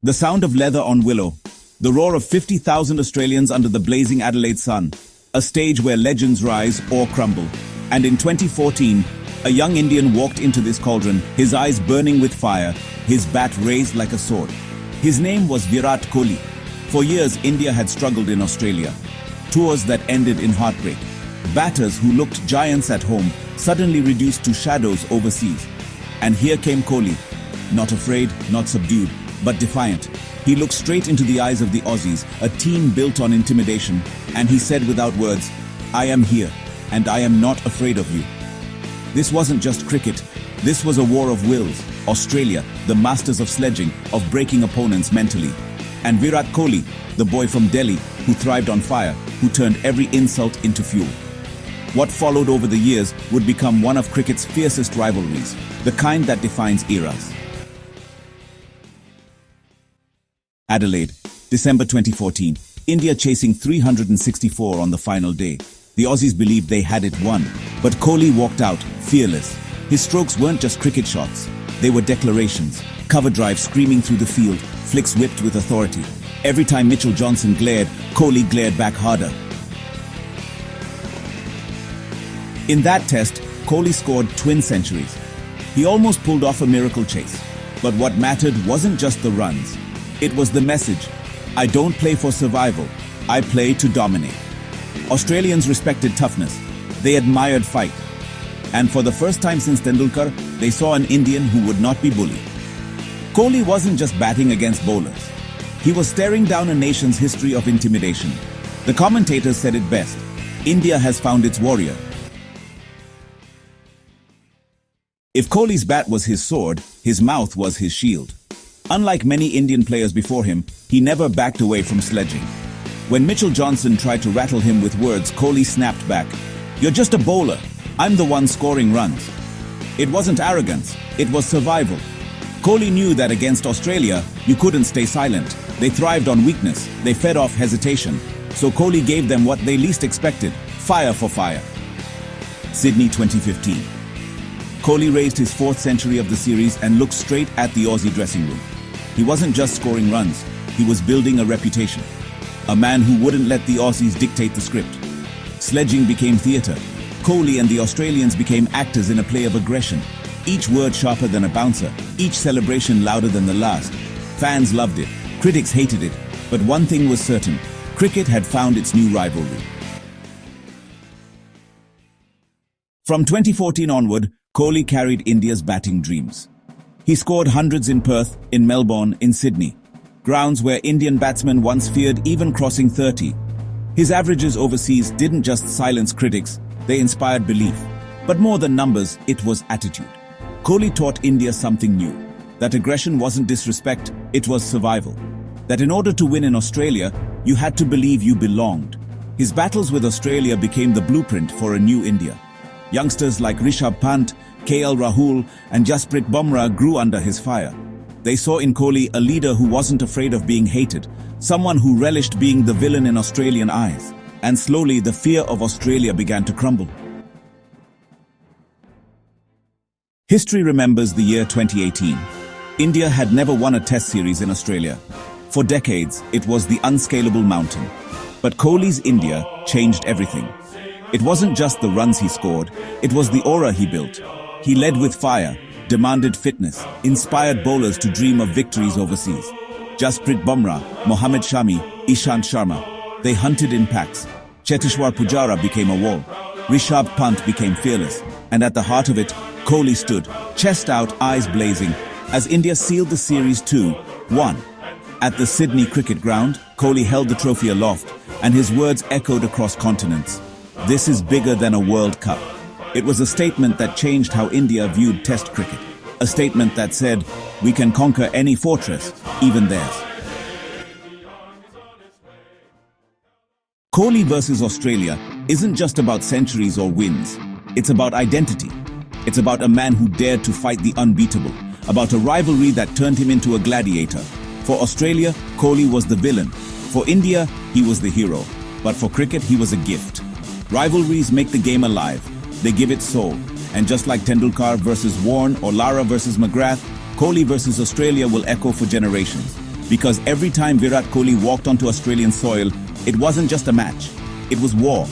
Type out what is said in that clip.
The sound of leather on willow, the roar of 50,000 Australians under the blazing Adelaide sun, a stage where legends rise or crumble. And in 2014, a young Indian walked into this cauldron, his eyes burning with fire, his bat raised like a sword. His name was Virat Kohli. For years, India had struggled in Australia. Tours that ended in heartbreak. Batters who looked giants at home suddenly reduced to shadows overseas. And here came Kohli, not afraid, not subdued, but defiant. He looked straight into the eyes of the Aussies, a team built on intimidation, and he said without words, "I am here, and I am not afraid of you." This wasn't just cricket, this was a war of wills. Australia, the masters of sledging, of breaking opponents mentally. And Virat Kohli, the boy from Delhi, who thrived on fire, who turned every insult into fuel. What followed over the years would become one of cricket's fiercest rivalries, the kind that defines eras. Adelaide, December 2014. India chasing 364 on the final day. The Aussies believed they had it won, but Kohli walked out, fearless. His strokes weren't just cricket shots, they were declarations. Cover drives screaming through the field, flicks whipped with authority. Every time Mitchell Johnson glared, Kohli glared back harder. In that test, Kohli scored twin centuries. He almost pulled off a miracle chase. But what mattered wasn't just the runs. It was the message. I don't play for survival, I play to dominate. Australians respected toughness. They admired fight. And for the first time since Tendulkar, they saw an Indian who would not be bullied. Kohli wasn't just batting against bowlers. He was staring down a nation's history of intimidation. The commentators said it best. India has found its warrior. If Kohli's bat was his sword, his mouth was his shield. Unlike many Indian players before him, he never backed away from sledging. When Mitchell Johnson tried to rattle him with words, Kohli snapped back, "You're just a bowler. I'm the one scoring runs." It wasn't arrogance, it was survival. Kohli knew that against Australia, you couldn't stay silent. They thrived on weakness, they fed off hesitation. So Kohli gave them what they least expected, fire for fire. Sydney 2015. Kohli raised his fourth century of the series and looked straight at the Aussie dressing room. He wasn't just scoring runs, he was building a reputation. A man who wouldn't let the Aussies dictate the script. Sledging became theatre. Kohli and the Australians became actors in a play of aggression. Each word sharper than a bouncer, each celebration louder than the last. Fans loved it, critics hated it, but one thing was certain, cricket had found its new rivalry. From 2014 onward, Kohli carried India's batting dreams. He scored hundreds in Perth, in Melbourne, in Sydney. Grounds where Indian batsmen once feared even crossing 30. His averages overseas didn't just silence critics, they inspired belief. But more than numbers, it was attitude. Kohli taught India something new. That aggression wasn't disrespect, it was survival. That in order to win in Australia, you had to believe you belonged. His battles with Australia became the blueprint for a new India. Youngsters like Rishabh Pant, KL Rahul and Jasprit Bumrah grew under his fire. They saw in Kohli a leader who wasn't afraid of being hated, someone who relished being the villain in Australian eyes. And slowly the fear of Australia began to crumble. History remembers the year 2018. India had never won a test series in Australia. For decades, it was the unscalable mountain. But Kohli's India changed everything. It wasn't just the runs he scored, it was the aura he built. He led with fire, demanded fitness, inspired bowlers to dream of victories overseas. Jasprit Bumrah, Mohammad Shami, Ishant Sharma, they hunted in packs. Cheteshwar Pujara became a wall. Rishabh Pant became fearless. And at the heart of it, Kohli stood, chest out, eyes blazing, as India sealed the series 2-1. At the Sydney cricket ground, Kohli held the trophy aloft, and his words echoed across continents. This is bigger than a World Cup. It was a statement that changed how India viewed Test cricket. A statement that said, we can conquer any fortress, even theirs. Kohli versus Australia isn't just about centuries or wins. It's about identity. It's about a man who dared to fight the unbeatable. About a rivalry that turned him into a gladiator. For Australia, Kohli was the villain. For India, he was the hero. But for cricket, he was a gift. Rivalries make the game alive. They give it soul. And just like Tendulkar versus Warne or Lara versus McGrath, Kohli versus Australia will echo for generations. Because every time Virat Kohli walked onto Australian soil, it wasn't just a match. It was war.